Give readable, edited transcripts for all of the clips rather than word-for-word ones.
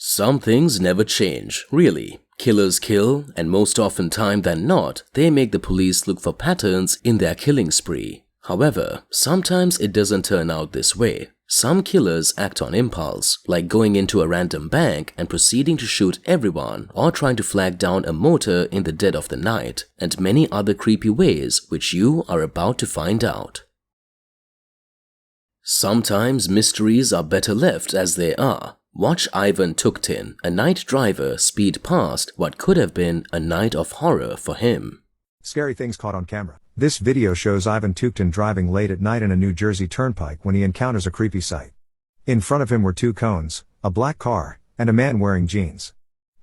Some things never change, really. Killers kill, and most often time than not, they make the police look for patterns in their killing spree. However, sometimes it doesn't turn out this way. Some killers act on impulse, like going into a random bank and proceeding to shoot everyone, or trying to flag down a motor in the dead of the night, and many other creepy ways which you are about to find out. Sometimes mysteries are better left as they are. Watch Ivan Tuktin, a night driver, speed past what could have been a night of horror for him. Scary things caught on camera. This video shows Ivan Tuktin driving late at night in a New Jersey turnpike when he encounters a creepy sight. In front of him were two cones, a black car, and a man wearing jeans.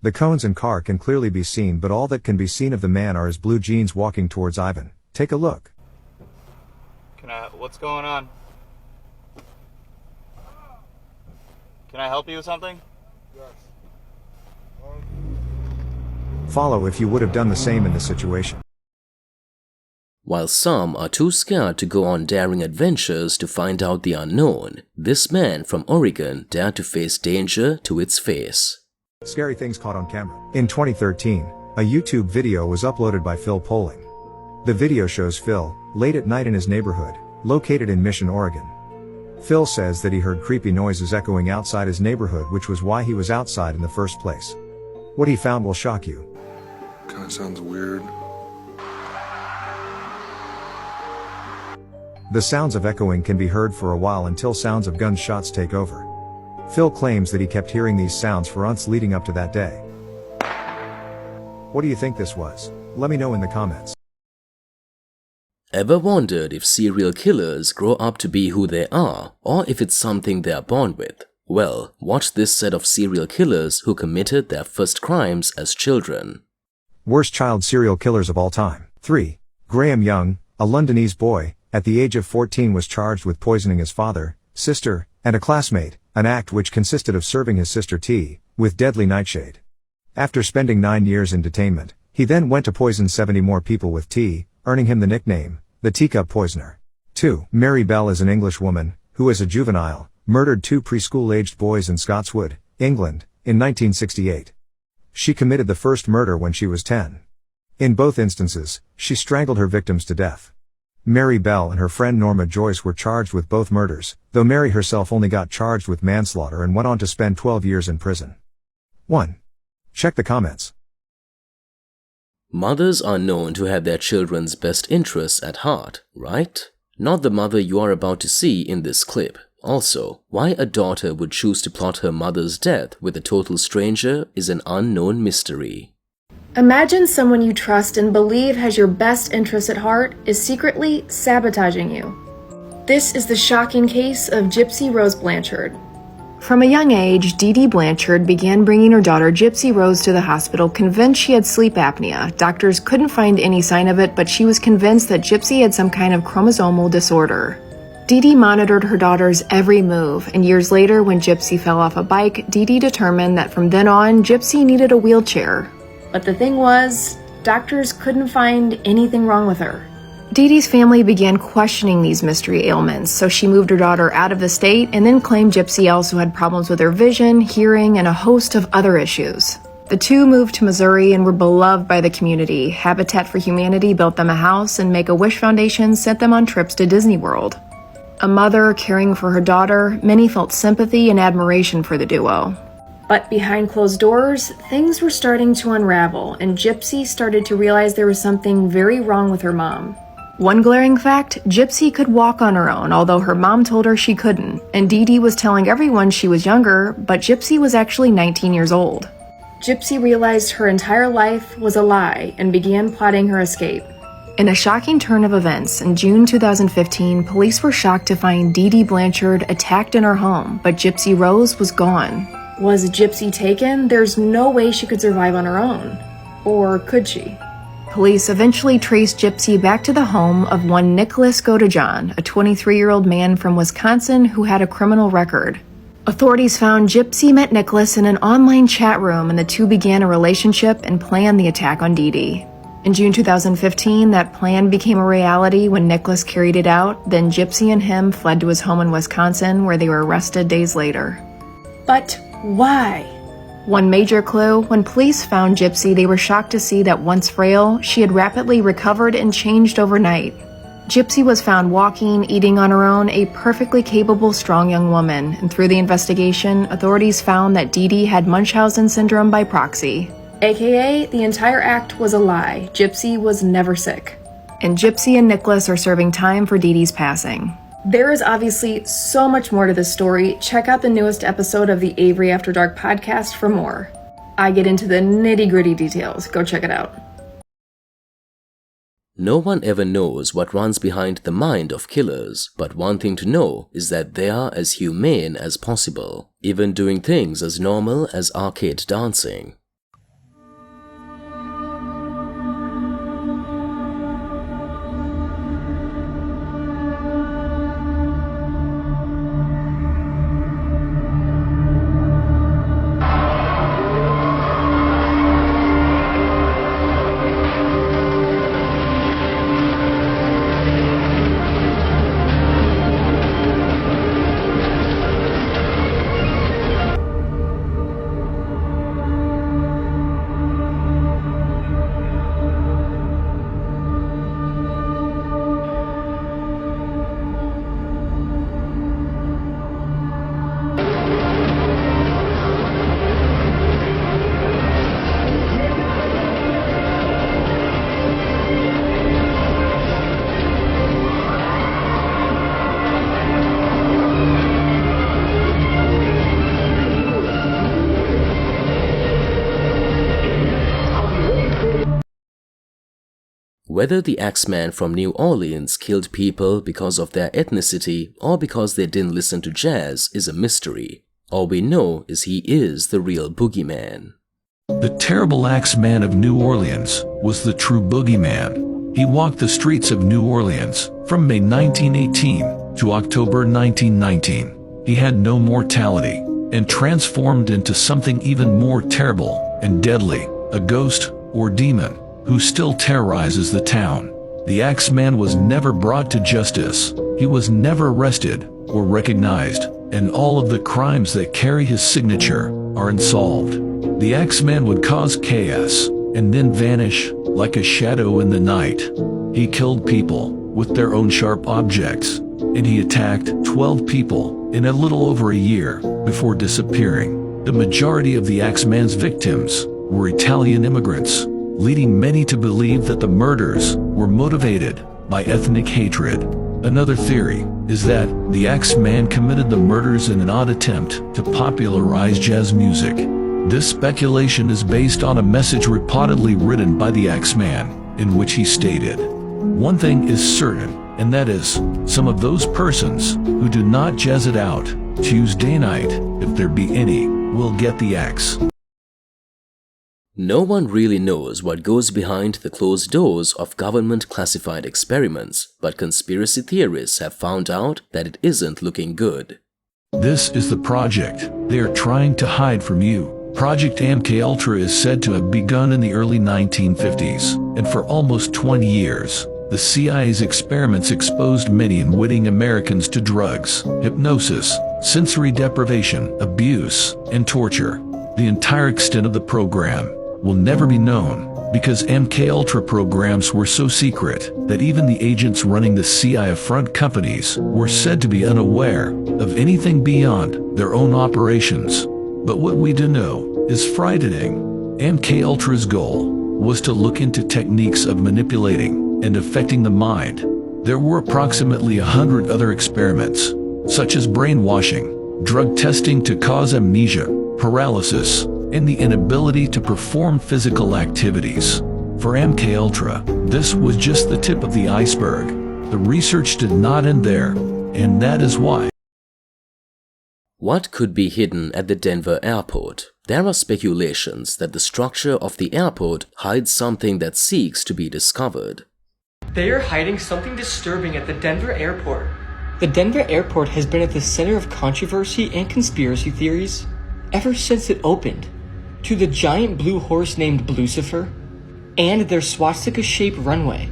The cones and car can clearly be seen, but all that can be seen of the man are his blue jeans walking towards Ivan. Take a look. What's going on? Can I help you with something? Yes. Follow if you would have done the same in this situation. While some are too scared to go on daring adventures to find out the unknown, this man from Oregon dared to face danger to its face. Scary things caught on camera. In 2013, a YouTube video was uploaded by Phil Poling. The video shows Phil, late at night in his neighborhood, located in Mission, Oregon. Phil says that he heard creepy noises echoing outside his neighborhood, which was why he was outside in the first place. What he found will shock you. Kinda sounds weird. The sounds of echoing can be heard for a while until sounds of gunshots take over. Phil claims that he kept hearing these sounds for months leading up to that day. What do you think this was? Let me know in the comments. Ever wondered if serial killers grow up to be who they are, or if it's something they are born with? Well, watch this set of serial killers who committed their first crimes as children. Worst child serial killers of all time. 3. Graham Young, a Londonese boy, at the age of 14 was charged with poisoning his father, sister, and a classmate, an act which consisted of serving his sister tea with deadly nightshade. After spending 9 years in detainment, he then went to poison 70 more people with tea, earning him the nickname, the Teacup Poisoner. 2. Mary Bell is an English woman, who as a juvenile, murdered 2 preschool-aged boys in Scotswood, England, in 1968. She committed the first murder when she was 10. In both instances, she strangled her victims to death. Mary Bell and her friend Norma Joyce were charged with both murders, though Mary herself only got charged with manslaughter and went on to spend 12 years in prison. 1. Check the comments. Mothers are known to have their children's best interests at heart, right? Not the mother you are about to see in this clip. Also, why a daughter would choose to plot her mother's death with a total stranger is an unknown mystery. Imagine someone you trust and believe has your best interests at heart is secretly sabotaging you. This is the shocking case of Gypsy Rose Blanchard. From a young age, Dee Dee Blanchard began bringing her daughter Gypsy Rose to the hospital convinced she had sleep apnea. Doctors couldn't find any sign of it, but she was convinced that Gypsy had some kind of chromosomal disorder. Dee Dee monitored her daughter's every move, and years later, when Gypsy fell off a bike, Dee Dee determined that from then on, Gypsy needed a wheelchair. But the thing was, doctors couldn't find anything wrong with her. Dee Dee's family began questioning these mystery ailments, so she moved her daughter out of the state and then claimed Gypsy also had problems with her vision, hearing, and a host of other issues. The two moved to Missouri and were beloved by the community. Habitat for Humanity built them a house, and Make-A-Wish Foundation sent them on trips to Disney World. A mother caring for her daughter, many felt sympathy and admiration for the duo. But behind closed doors, things were starting to unravel, and Gypsy started to realize there was something very wrong with her mom. One glaring fact, Gypsy could walk on her own, although her mom told her she couldn't, and Dee Dee was telling everyone she was younger, but Gypsy was actually 19 years old. Gypsy realized her entire life was a lie and began plotting her escape. In a shocking turn of events, in June 2015, police were shocked to find Dee Dee Blanchard attacked in her home, but Gypsy Rose was gone. Was Gypsy taken? There's no way she could survive on her own. Or could she? Police eventually traced Gypsy back to the home of one Nicholas Godejohn, a 23-year-old man from Wisconsin who had a criminal record. Authorities found Gypsy met Nicholas in an online chat room, and the two began a relationship and planned the attack on Dee Dee. In June 2015, that plan became a reality when Nicholas carried it out. Then Gypsy and him fled to his home in Wisconsin, where they were arrested days later. But why? One major clue, when police found Gypsy, they were shocked to see that once frail, she had rapidly recovered and changed overnight. Gypsy was found walking, eating on her own, a perfectly capable, strong young woman, and through the investigation, authorities found that Dee Dee had Munchausen syndrome by proxy. AKA, the entire act was a lie. Gypsy was never sick. And Gypsy and Nicholas are serving time for Dee Dee's passing. There is obviously so much more to this story. Check out the newest episode of the Avery After Dark podcast for more. I get into the nitty-gritty details. Go check it out. No one ever knows what runs behind the mind of killers, but one thing to know is that they are as humane as possible, even doing things as normal as arcade dancing. Whether the Axeman from New Orleans killed people because of their ethnicity or because they didn't listen to jazz is a mystery. All we know is he is the real boogeyman. The terrible Axeman of New Orleans was the true boogeyman. He walked the streets of New Orleans from May 1918 to October 1919. He had no mortality and transformed into something even more terrible and deadly, a ghost or demon who still terrorizes the town. The Axeman was never brought to justice. He was never arrested or recognized, and all of the crimes that carry his signature are unsolved. The Axeman would cause chaos and then vanish like a shadow in the night. He killed people with their own sharp objects, and he attacked 12 people in a little over a year before disappearing. The majority of the Axeman's victims were Italian immigrants, leading many to believe that the murders were motivated by ethnic hatred. Another theory is that the Axeman committed the murders in an odd attempt to popularize jazz music. This speculation is based on a message reportedly written by the Axeman, in which he stated, "One thing is certain, and that is, some of those persons who do not jazz it out Tuesday night, if there be any, will get the axe." No one really knows what goes behind the closed doors of government-classified experiments, but conspiracy theorists have found out that it isn't looking good. This is the project they are trying to hide from you. Project MKUltra is said to have begun in the early 1950s, and for almost 20 years, the CIA's experiments exposed many unwitting Americans to drugs, hypnosis, sensory deprivation, abuse, and torture. The entire extent of the program will never be known because MKUltra programs were so secret that even the agents running the CIA front companies were said to be unaware of anything beyond their own operations. But what we do know is frightening. MKUltra's goal was to look into techniques of manipulating and affecting the mind. There were approximately 100 other experiments, such as brainwashing, drug testing to cause amnesia, paralysis, and the inability to perform physical activities. For MKUltra, this was just the tip of the iceberg. The research did not end there, and that is why. What could be hidden at the Denver airport? There are speculations that the structure of the airport hides something that seeks to be discovered. They are hiding something disturbing at the Denver airport. The Denver airport has been at the center of controversy and conspiracy theories ever since it opened. To the giant blue horse named Lucifer, and their swastika-shaped runway.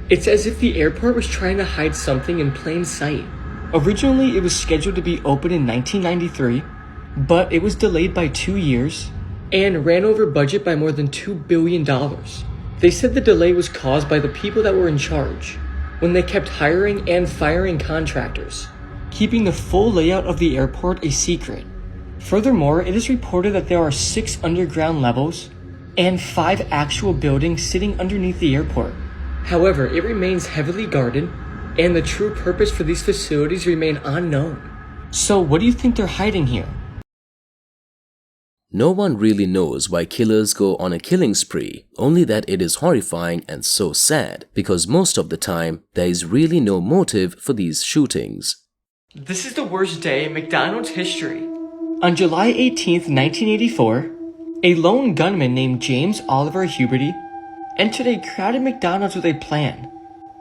It's as if the airport was trying to hide something in plain sight. Originally, it was scheduled to be open in 1993, but it was delayed by 2 years and ran over budget by more than $2 billion. They said the delay was caused by the people that were in charge, when they kept hiring and firing contractors, keeping the full layout of the airport a secret. Furthermore, it is reported that there are 6 underground levels and 5 actual buildings sitting underneath the airport. However, it remains heavily guarded, and the true purpose for these facilities remain unknown. So what do you think they're hiding here? No one really knows why killers go on a killing spree, only that it is horrifying and so sad, because most of the time, there is really no motive for these shootings. This is the worst day in McDonald's history. On July 18th, 1984, a lone gunman named James Oliver Huberty entered a crowded McDonald's with a plan,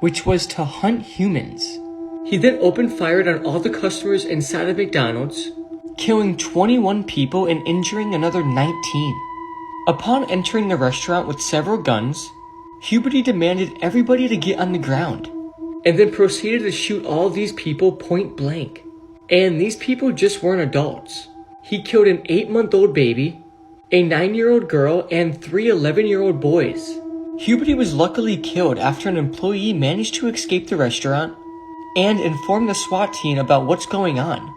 which was to hunt humans. He then opened fire on all the customers inside of McDonald's, killing 21 people and injuring another 19. Upon entering the restaurant with several guns, Huberty demanded everybody to get on the ground, and then proceeded to shoot all of these people point blank. And these people just weren't adults. He killed an 8-month-old baby, a 9-year-old girl, and 3 11-year-old boys. Huberty was luckily killed after an employee managed to escape the restaurant and inform the SWAT team about what's going on.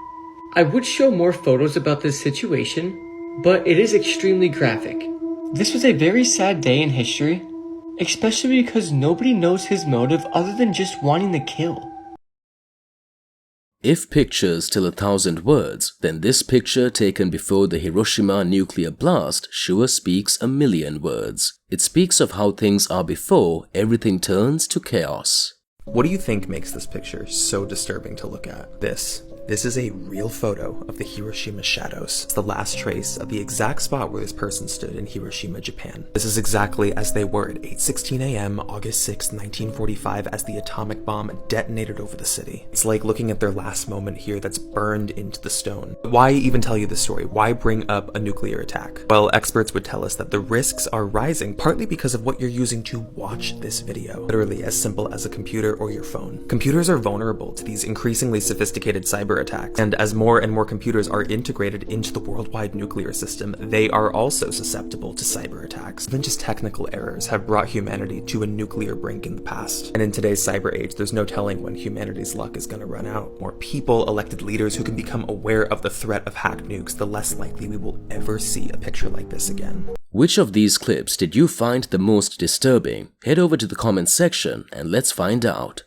I would show more photos about this situation, but it is extremely graphic. This was a very sad day in history, especially because nobody knows his motive other than just wanting to kill. If pictures tell 1,000 words, then this picture taken before the Hiroshima nuclear blast sure speaks 1,000,000 words. It speaks of how things are before everything turns to chaos. What do you think makes this picture so disturbing to look at? This is a real photo of the Hiroshima shadows. It's the last trace of the exact spot where this person stood in Hiroshima, Japan. This is exactly as they were at 8:16 a.m. August 6, 1945, as the atomic bomb detonated over the city. It's like looking at their last moment here that's burned into the stone. Why even tell you this story? Why bring up a nuclear attack? Well, experts would tell us that the risks are rising, partly because of what you're using to watch this video. Literally as simple as a computer or your phone. Computers are vulnerable to these increasingly sophisticated cyber attacks, and as more and more computers are integrated into the worldwide nuclear system, they are also susceptible to cyber attacks. Even just technical errors have brought humanity to a nuclear brink in the past. And in today's cyber age, there's no telling when humanity's luck is going to run out. More people, elected leaders who can become aware of the threat of hacked nukes, the less likely we will ever see a picture like this again. Which of these clips did you find the most disturbing? Head over to the comments section and let's find out.